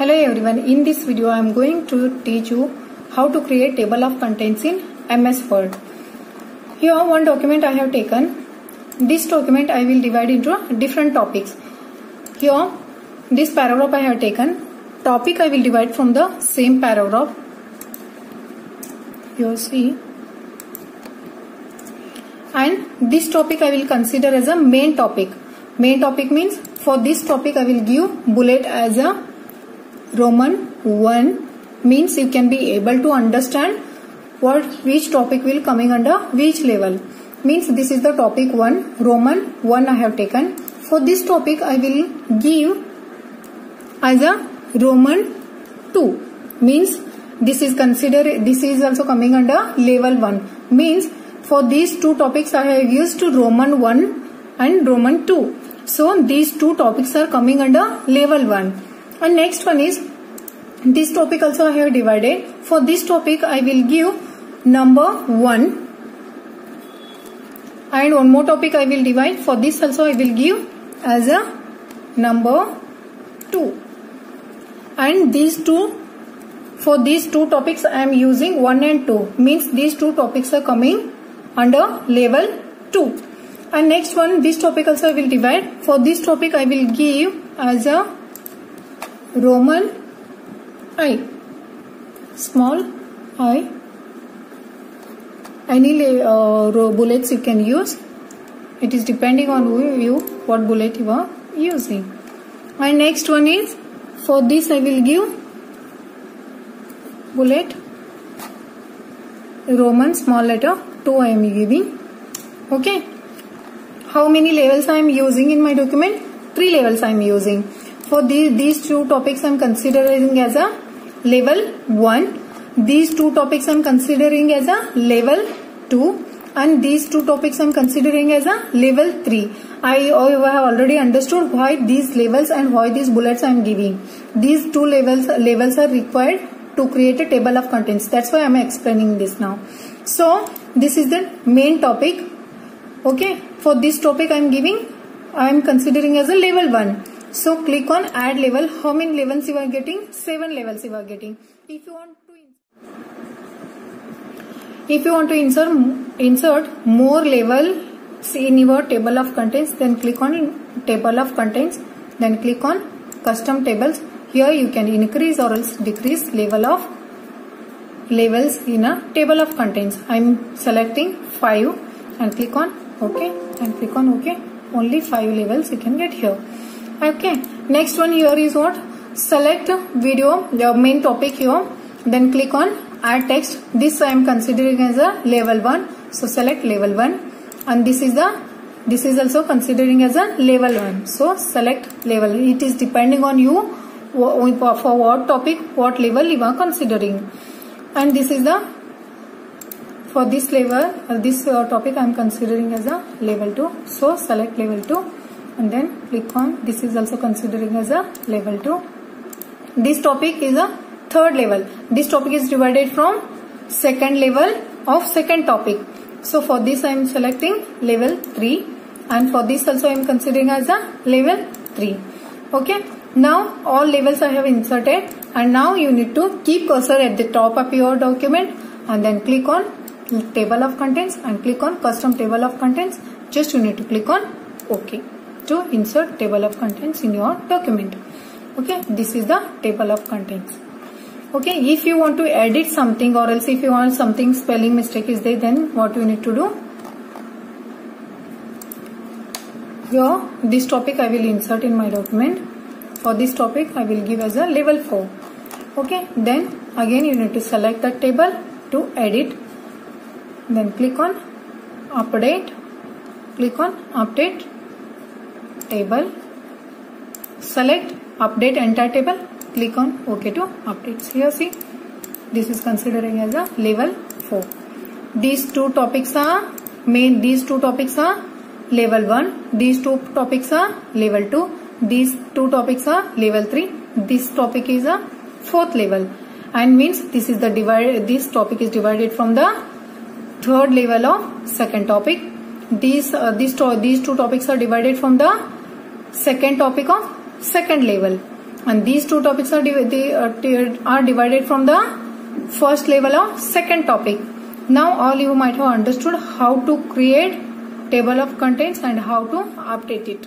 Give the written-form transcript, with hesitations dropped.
Hello everyone, in this video I am going to teach you how to create table of contents in MS Word. Here one document I have taken. This document I will divide into different topics. Here this paragraph I have taken. Topic I will divide from the same paragraph. You see. And this topic I will consider as a main topic. Main topic means for this topic I will give bullet as a Roman 1, means you can be able to understand which topic will coming under which level. Means this is the topic 1, Roman 1 I have taken. For this topic I will give as a Roman 2, means this is also coming under level 1. Means for these two topics I have used Roman 1 and Roman 2. So these two topics are coming under level 1. And next one is, this topic also I have divided. For this topic I will give number 1. And one more topic I will divide. For this also I will give as a number 2. And for these two topics I am using 1 and 2. Means these two topics are coming under level 2. And next one, this topic also I will divide. For this topic I will give as a Roman I, small I. Any bullets you can use. It is depending on what bullet you are using. My next one is, for this I will give bullet Roman small letter 2 I am giving. Okay. How many levels I am using in my document? 3 levels I am using. For these two topics I am considering as a level 1. These two topics I am considering as a level 2. And these two topics I am considering as a level 3. I have already understood why these levels and why these bullets I am giving. These two levels are required to create a table of contents. That's why I am explaining this now. So this is the main topic. Okay. For this topic I am considering as a level 1. So click on add level. How many levels you are getting? 7 levels you are getting. If you want to insert more levels in your table of contents, then click on table of contents. Then click on custom tables. Here you can increase or else decrease levels in a table of contents. I am selecting 5 and click on OK and click on OK. Only 5 levels you can get here. Okay. Next one here is what? Select video, the main topic here. Then click on add text. This I am considering as a level 1. So select level 1. And this is also considering as a level 1. So select level. It is depending on you for what topic, what level you are considering. And this is for this level, this topic I am considering as a level 2. So select level 2 and then click on, this is also considering as a level 2. This topic is a third level. This topic is divided from second level of second topic. So for this I am selecting level 3 and for this also I am considering as a level 3. Okay. Now all levels I have inserted and now you need to keep cursor at the top of your document and then click on table of contents and click on custom table of contents. Just you need to click on OK to insert table of contents in your document. Okay, this is the table of contents. Okay, if you want to edit something or else if you want something spelling mistake is there, then what you need to do? Here this topic I will insert in my document. For this topic I will give as a level 4. Okay, then again you need to select the table to edit. Then click on update. Click on update table. Select update entire table. Click on OK to updates. Here see, this is considering as a level 4. These two topics are These two topics are level 1. These two topics are level 2. These two topics are level 3. This topic is a 4th level. And means this topic is divided from the third level of second topic. These two topics are divided from the second topic of second level. and these two topics are divided from the first level of second topic. Now all you might have understood how to create table of contents and how to update it.